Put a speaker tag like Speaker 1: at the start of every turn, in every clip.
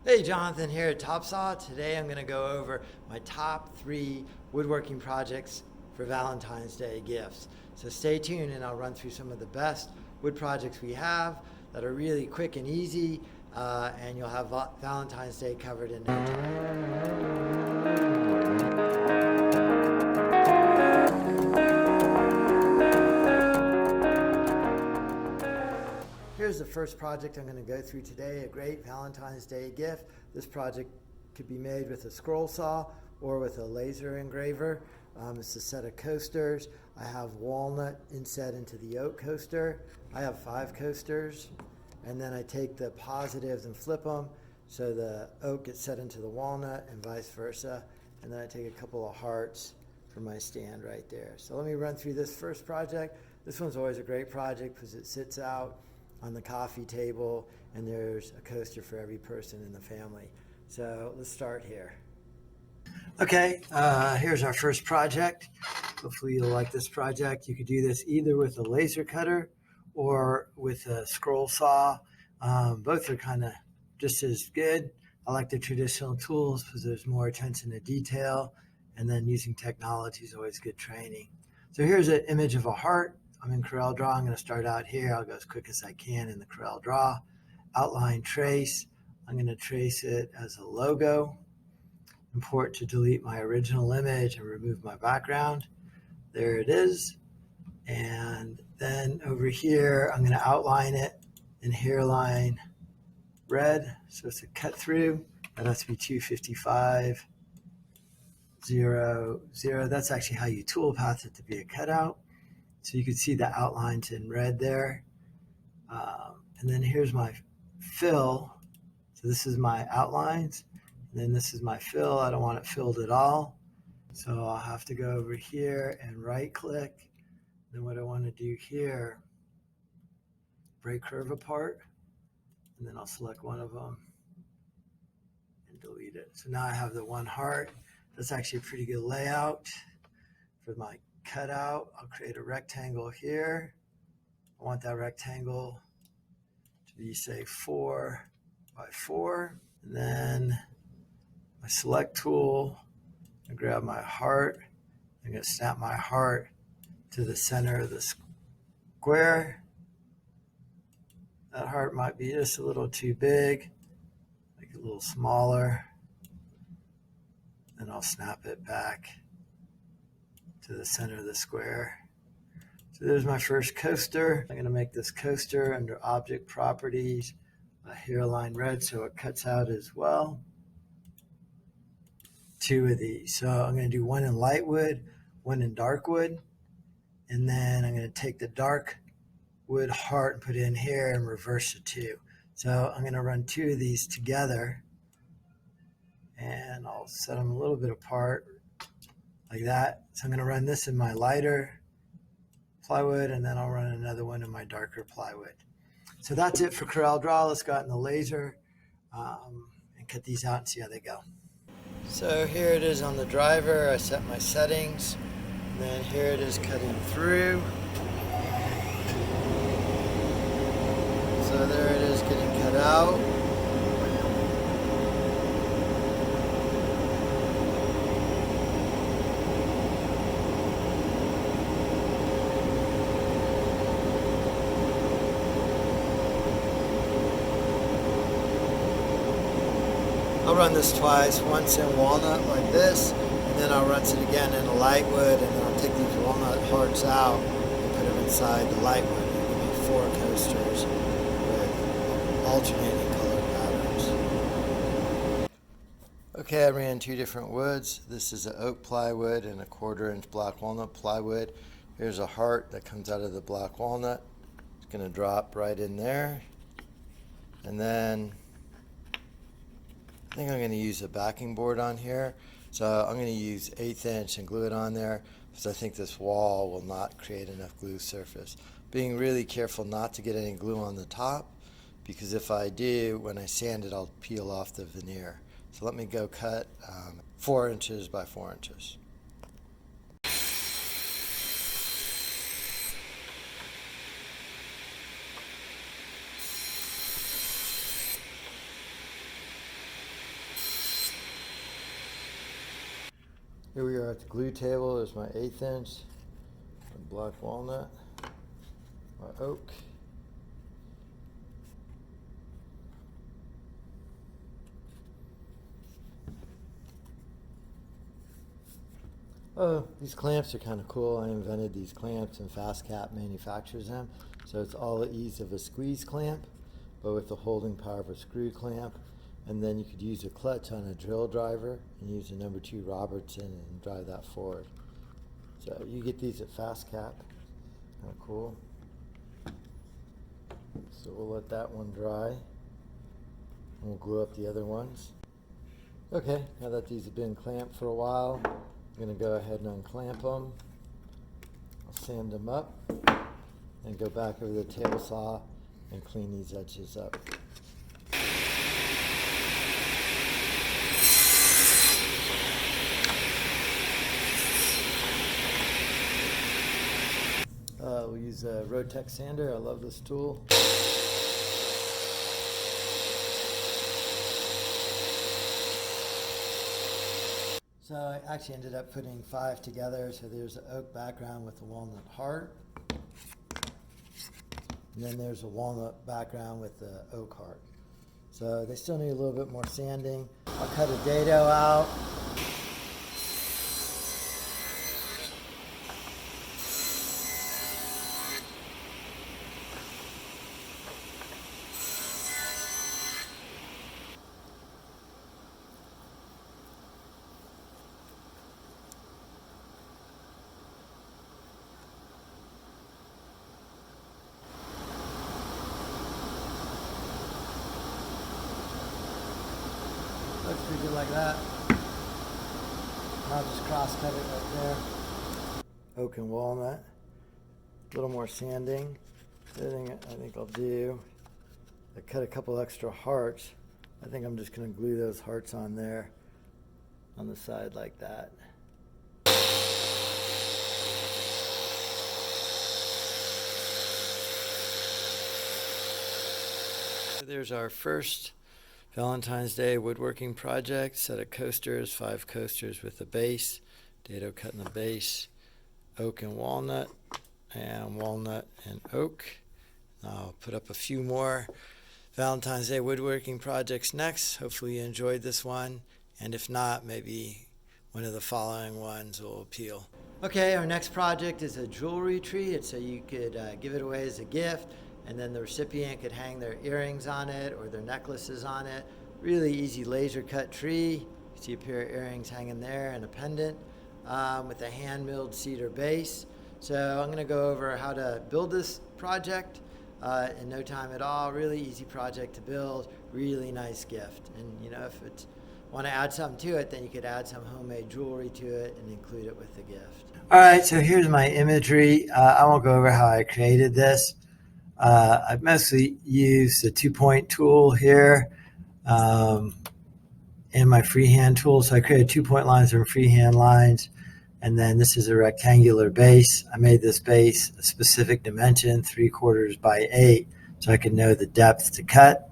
Speaker 1: Hey, Jonathan here at TopSaw. Today I'm going to go over my top 3 woodworking projects for Valentine's Day gifts. So stay tuned and I'll run through some of the best wood projects we have that are really quick and easy, and you'll have Valentine's Day covered in no time. Here's the first project I'm going to go through today, a great Valentine's Day gift. This project could be made with a scroll saw or with a laser engraver. It's a set of coasters. I have walnut inset into the oak coaster. I have 5 coasters, and then I take the positives and flip them so the oak gets set into the walnut and vice versa. And then I take a couple of hearts for my stand right there. So let me run through this first project. This one's always a great project because it sits out on the coffee table and there's a coaster for every person in the family. So let's start here. Okay, here's our first project. Hopefully you'll like this project. You could do this either with a laser cutter or with a scroll saw. Both are kind of just as good. I like the traditional tools because there's more attention to detail, and then using technology is always good training. So here's an image of a heart. I'm in Corel-Draw. I'm going to start out here. I'll go as quick as I can in the Corel-Draw. Outline trace. I'm going to trace it as a logo. Import to delete my original image and remove my background. There it is. And then over here, I'm going to outline it in hairline red. So it's a cut through. That has to be 255, 0, 0. That's actually how you toolpath it to be a cutout. So you can see the outlines in red there. And then here's my fill. So this is my outlines. And then this is my fill. I don't want it filled at all. So I'll have to go over here and right click. Then what I want to do here, break curve apart. And then I'll select one of them and delete it. So now I have the one heart. That's actually a pretty good layout for my cutout. I'll create a rectangle here. I want that rectangle to be, say, 4 by 4. And then my select tool, I grab my heart. I'm going to snap my heart to the center of the square. That heart might be just a little too big, make it a little smaller. Then I'll snap it back to the center of the square. So there's my first coaster. I'm going to make this coaster under Object Properties, a hairline red, so it cuts out as well. 2 of these. So I'm going to do one in light wood, one in dark wood, and then I'm going to take the dark wood heart and put it in here and reverse the 2. So I'm going to run 2 of these together, and I'll set them a little bit apart like that. So I'm going to run this in my lighter plywood, and then I'll run another one in my darker plywood. So that's it for Corel-Draw. Let's go out in the laser and cut these out and see how they go. So here it is on the driver. I set my settings, and then here it is cutting through. So there it is getting cut out. I'll run this twice, once in walnut like this, and then I'll run it again in a light wood, and then I'll take these walnut hearts out and put them inside the light wood. It'll be 4 coasters with alternating color patterns. Okay, I ran 2 different woods. This is an oak plywood and a 1/4 inch black walnut plywood. Here's a heart that comes out of the black walnut. It's going to drop right in there. And then I think I'm going to use a backing board on here. So I'm going to use 1/8 inch and glue it on there because I think this wall will not create enough glue surface. Being really careful not to get any glue on the top, because if I do, when I sand it, I'll peel off the veneer. So let me go cut 4 inches by 4 inches. Here we are at the glue table. There's my 1/8 inch, my black walnut, my oak. Oh, these clamps are kind of cool. I invented these clamps and FastCap manufactures them. So it's all the ease of a squeeze clamp, but with the holding power of a screw clamp. And then you could use a clutch on a drill driver and use a number 2 Robertson and drive that forward. So you get these at FastCap. Kind of cool. So we'll let that one dry. And we'll glue up the other ones. Okay, now that these have been clamped for a while, I'm going to go ahead and unclamp them. I'll sand them up and go back over the table saw and clean these edges up. We'll use a Rotec sander. I love this tool. So I actually ended up putting 5 together. So there's an oak background with a walnut heart. And then there's a walnut background with the oak heart. So they still need a little bit more sanding. I'll cut a dado out. Looks pretty good like that. And I'll just cross cut it right there. Oak and walnut. A little more sanding. The other thing I think I'll do, I cut a couple extra hearts. I think I'm just going to glue those hearts on there on the side like that. There's our first Valentine's Day woodworking project. Set of coasters, 5 coasters with a base, dado cut in the base, oak and walnut and oak. I'll put up a few more Valentine's Day woodworking projects next. Hopefully you enjoyed this one, and if not, maybe one of the following ones will appeal. Okay, our next project is a jewelry tree. It's so you could give it away as a gift, and then the recipient could hang their earrings on it or their necklaces on it. Really easy laser cut tree. You see a pair of earrings hanging there and a pendant with a hand milled cedar base. So I'm going to go over how to build this project in no time at all. Really easy project to build, really nice gift. And you know, if it's want to add something to it, then you could add some homemade jewelry to it and include it with the gift. All right, so here's my imagery. I won't go over how I created this. I've mostly used the 2-point tool here and my freehand tool. So I created 2-point lines and freehand lines. And then this is a rectangular base. I made this base a specific dimension, 3/4 by 8, so I can know the depth to cut.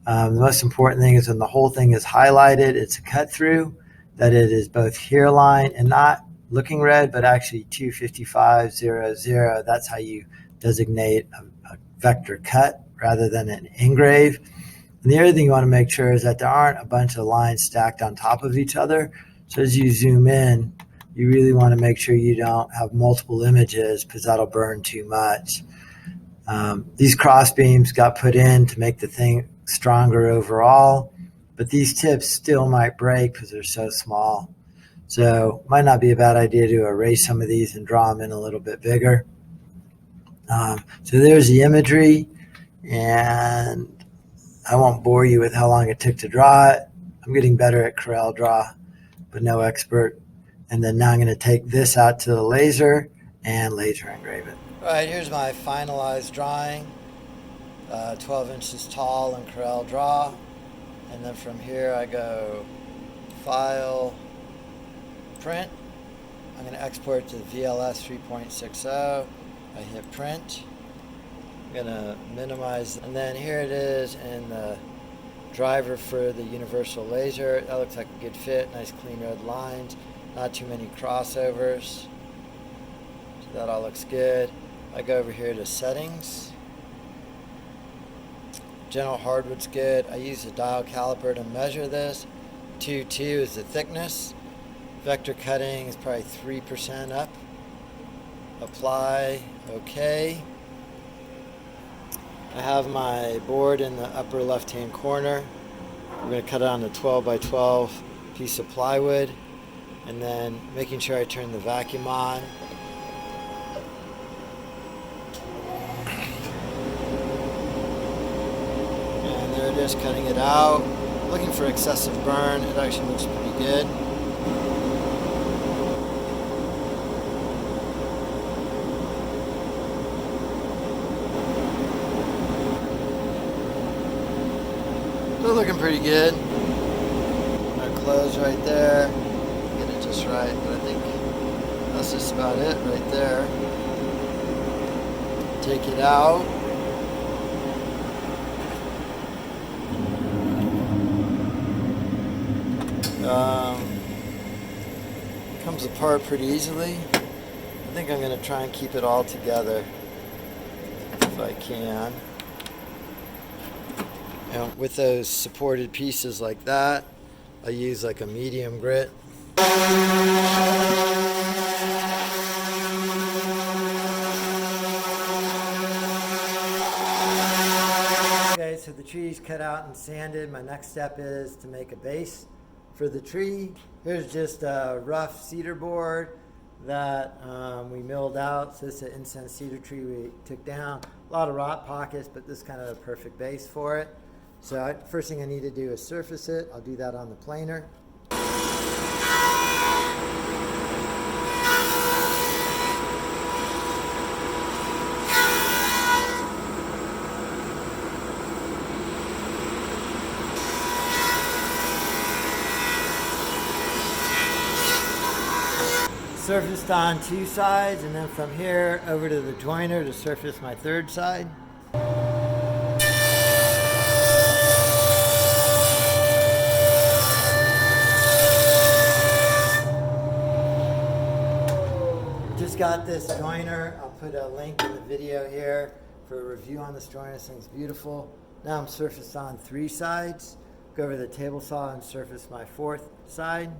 Speaker 1: The most important thing is when the whole thing is highlighted, it's a cut through, that it is both hairline and not looking red, but actually 25500. That's how you designate a vector cut rather than an engrave. And the other thing you want to make sure is that there aren't a bunch of lines stacked on top of each other. So as you zoom in, you really want to make sure you don't have multiple images because that'll burn too much. These cross beams got put in to make the thing stronger overall, but these tips still might break because they're so small. So it might not be a bad idea to erase some of these and draw them in a little bit bigger. So there's the imagery, and I won't bore you with how long it took to draw it. I'm getting better at Corel Draw, but no expert. And then now I'm going to take this out to the laser and laser engrave it. All right, here's my finalized drawing, 12 inches tall in Corel Draw. And then from here I go File, Print. I'm going to export to VLS 3.60. I hit Print. I'm going to minimize, and then here it is in the driver for the universal laser. That looks like a good fit, nice clean red lines. not too many crossovers. So that all looks good. I go over here to settings. General hardwood's good. I use a dial caliper to measure this. 2.2 is the thickness. Vector cutting is probably 3% up. Apply, okay. I have my board in the upper left-hand corner. I'm going to cut it on a 12 by 12 piece of plywood, and then making sure I turn the vacuum on. And there it is, cutting it out. Looking for excessive burn. It actually looks pretty good. Still looking pretty good. Our close right there. Get it just right, but I think that's just about it right there. Take it out. Comes apart pretty easily. I think I'm going to try and keep it all together if I can. And with those supported pieces like that, I use like a medium grit. Okay, so the tree's cut out and sanded. My next step is to make a base for the tree. Here's just a rough cedar board that we milled out. So this is an incense cedar tree we took down. A lot of rot pockets, but this is kind of a perfect base for it. So first thing I need to do is surface it. I'll do that on the planer. Surfaced on two sides, and then from here over to the joiner to surface my third side. Just got this joiner. I'll put a link in the video here for a review on this joiner. This thing's beautiful. Now I'm surfaced on three sides. Go over to the table saw and surface my fourth side.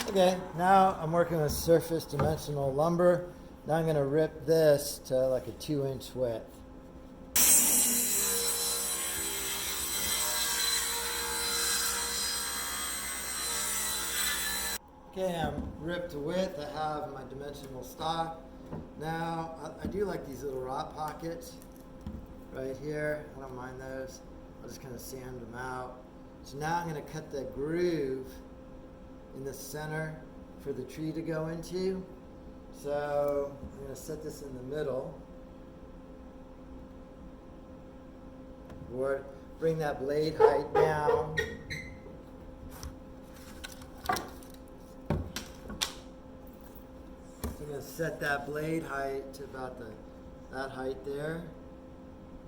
Speaker 1: Okay, now I'm working with surface dimensional lumber. Now I'm going to rip this to like a 2-inch width. Okay, I'm ripped to width. I have my dimensional stock. Now, I do like these little rot pockets right here. I don't mind those. I'll just kind of sand them out. So now I'm going to cut the groove in the center for the tree to go into. So I'm going to set this in the middle. Or bring that blade height down. I'm going to set that blade height to about that height there.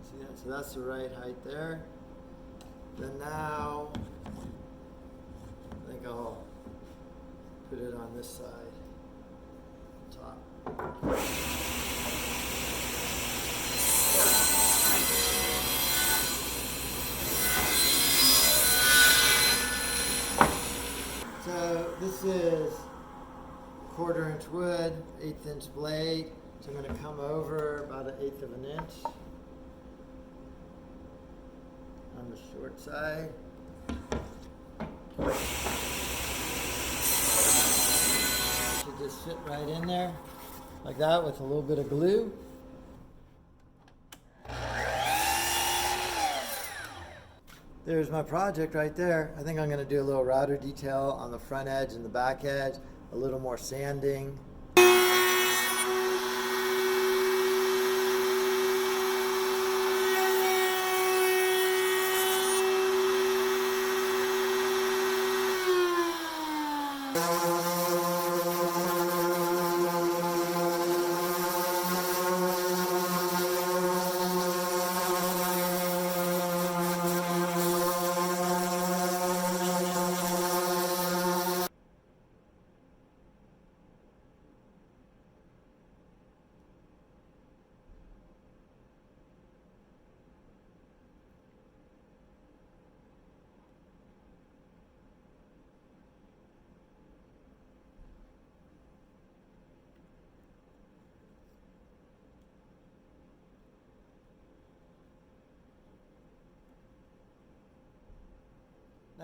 Speaker 1: See that? So that's the right height there. Then now, I think I'll put it on this side, top. So this is 1/4 inch wood, 1/8 inch blade. So I'm going to come over about 1/8 of an inch on the short side. Should just fit right in there like that with a little bit of glue. There's my project right there. I think I'm going to do a little router detail on the front edge and the back edge, a little more sanding.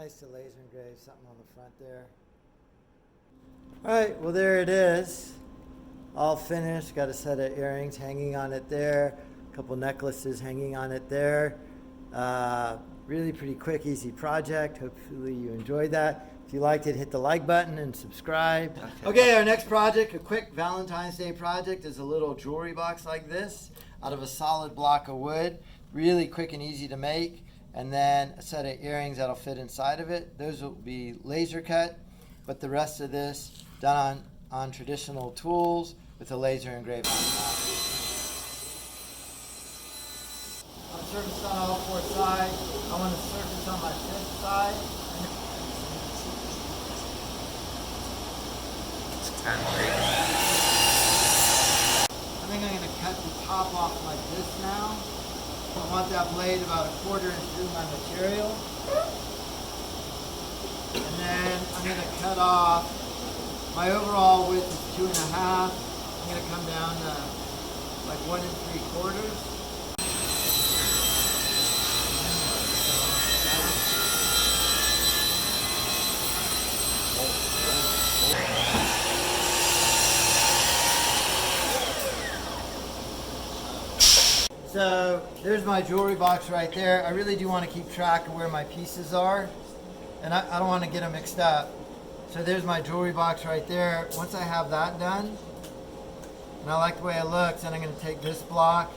Speaker 1: Nice to laser engrave something on the front there. All right, well there it is. All finished. Got a set of earrings hanging on it there. A couple necklaces hanging on it there. Really pretty quick, easy project. Hopefully you enjoyed that. If you liked it, hit the like button and subscribe. Okay, our next project, a quick Valentine's Day project, is a little jewelry box like this out of a solid block of wood. Really quick and easy to make. And then a set of earrings that'll fit inside of it. Those will be laser cut, but the rest of this done on traditional tools with a laser engraved on top. On surface on all four sides, I want to surface on my fifth side. I think I'm going to cut the top off like this now. I want that blade about a 1/4 inch through my material. And then I'm going to cut off, my overall width is 2.5. I'm going to come down to like 1 3/4. So there's my jewelry box right there. I really do want to keep track of where my pieces are, and I don't want to get them mixed up. So there's my jewelry box right there. Once I have that done, and I like the way it looks, then I'm going to take this block.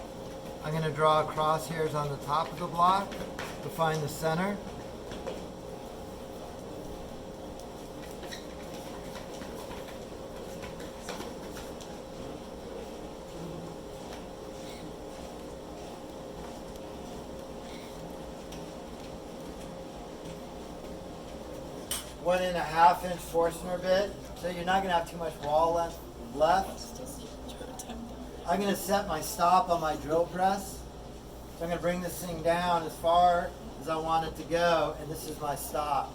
Speaker 1: I'm going to draw crosshairs on the top of the block to find the center. One and 1/2 inch Forstner bit, so you're not going to have too much wall left. I'm going to set my stop on my drill press. So I'm going to bring this thing down as far as I want it to go, and this is my stop.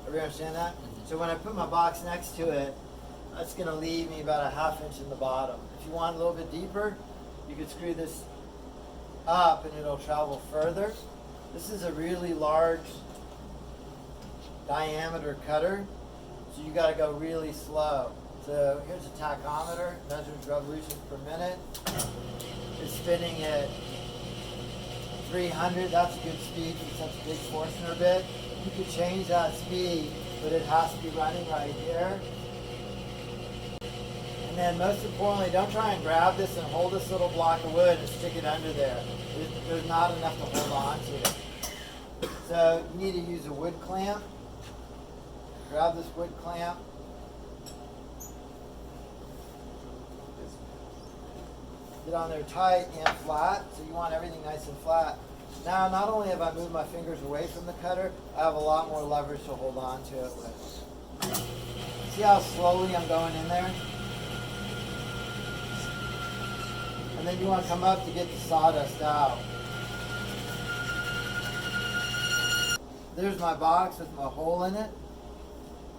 Speaker 1: Everybody understand that? So when I put my box next to it, that's going to leave me about 1/2 inch in the bottom. If you want a little bit deeper, you could screw this up and it'll travel further. This is a really large diameter cutter, so you got to go really slow. So here's a tachometer, measures revolutions per minute. It's spinning at 300. That's a good speed for such a big Forstner bit. You could change that speed, but it has to be running right here. And then most importantly, don't try and grab this and hold this little block of wood and stick it under there. There's not enough to hold on to. So you need to use a wood clamp. Grab this wood clamp. Get on there tight and flat, so you want everything nice and flat. Now, not only have I moved my fingers away from the cutter, I have a lot more leverage to hold on to it with. See how slowly I'm going in there? And then you want to come up to get the sawdust out. There's my box with my hole in it.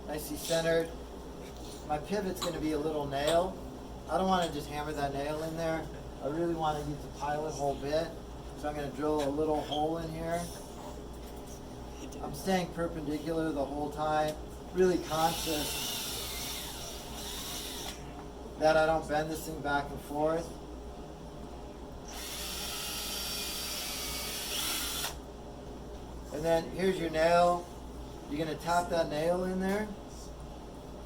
Speaker 1: Nicely centered. My pivot's going to be a little nail. I don't want to just hammer that nail in there. I really want to use the pilot hole bit. So I'm going to drill a little hole in here. I'm staying perpendicular the whole time. Really conscious that I don't bend this thing back and forth. And then here's your nail. You're going to tap that nail in there.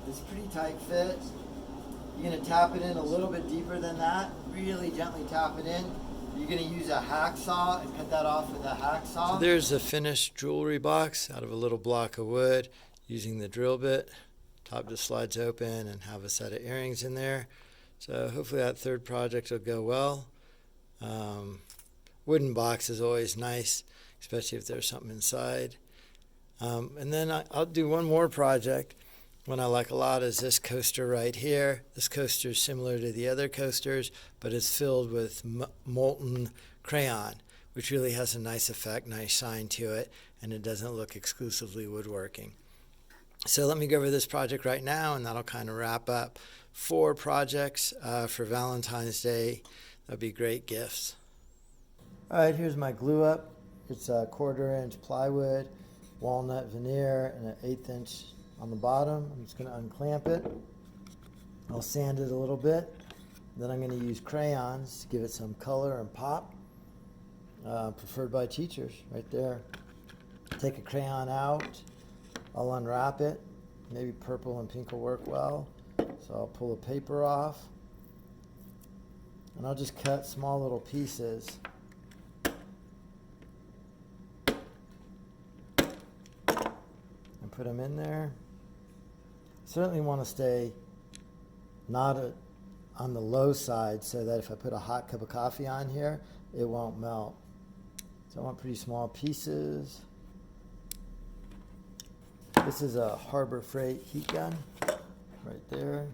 Speaker 1: It's a pretty tight fit. You're going to tap it in a little bit deeper than that. Really gently tap it in. You're going to use a hacksaw and cut that off with a hacksaw. So there's a finished jewelry box out of a little block of wood using the drill bit. Top just slides open and have a set of earrings in there. So hopefully that third project will go well. Wooden box is always nice, especially if there's something inside. And then I'll do one more project. One I like a lot is this coaster right here. This coaster is similar to the other coasters, but it's filled with molten crayon, which really has a nice effect, nice shine to it, and it doesn't look exclusively woodworking. So let me go over this project right now, and that'll kind of wrap up 4 projects for Valentine's Day. That'll be great gifts. All right, here's my glue up. It's a 1/4 inch plywood. walnut veneer and an 1/8 inch on the bottom. I'm just going to unclamp it. I'll sand it a little bit. Then I'm going to use crayons to give it some color and pop. Preferred by teachers, right there. Take a crayon out. I'll unwrap it. Maybe purple and pink will work well. So I'll pull the paper off. And I'll just cut small little pieces. And put them in there. Certainly want to stay not on the low side so that if I put a hot cup of coffee on here, it won't melt. So I want pretty small pieces. This is a Harbor Freight heat gun right there.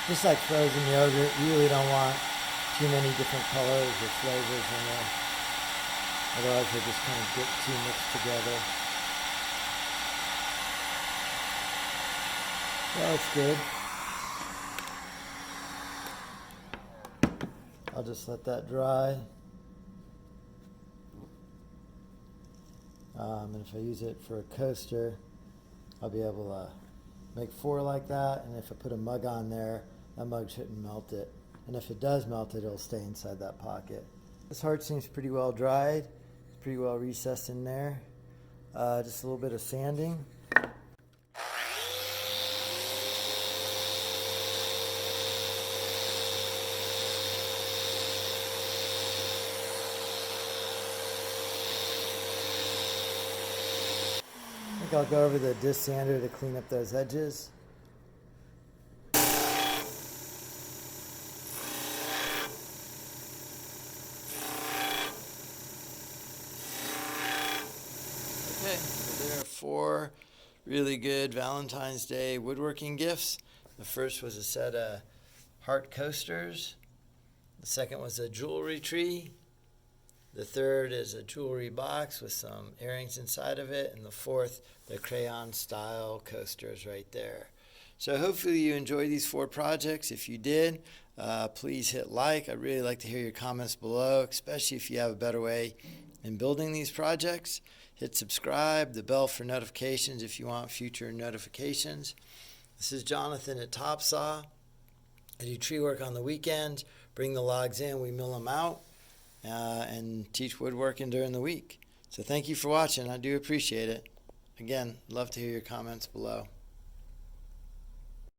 Speaker 1: Just like frozen yogurt, you really don't want too many different colors or flavors in there. Otherwise they just kind of get too mixed together. Well, it's good. I'll just let that dry. And if I use it for a coaster, I'll be able to make 4 like that. And if I put a mug on there, that mug shouldn't melt it. And if it does melt it, it'll stay inside that pocket. This heart seems pretty well dried. It's pretty well recessed in there. Just a little bit of sanding. I think I'll go over the disc sander to clean up those edges. Okay, so there are 4 really good Valentine's Day woodworking gifts. The first was a set of heart coasters. The second was a jewelry tree. The third is a jewelry box with some earrings inside of it. And the fourth, the crayon style coasters right there. So hopefully you enjoyed these 4 projects. If you did, please hit like. I'd really like to hear your comments below, especially if you have a better way in building these projects. Hit subscribe, the bell for notifications if you want future notifications. This is Jonathan at TopSaw. I do tree work on the weekend, bring the logs in, we mill them out, and teach woodworking during the week. So thank you for watching. I do appreciate it. Again, love to hear your comments below.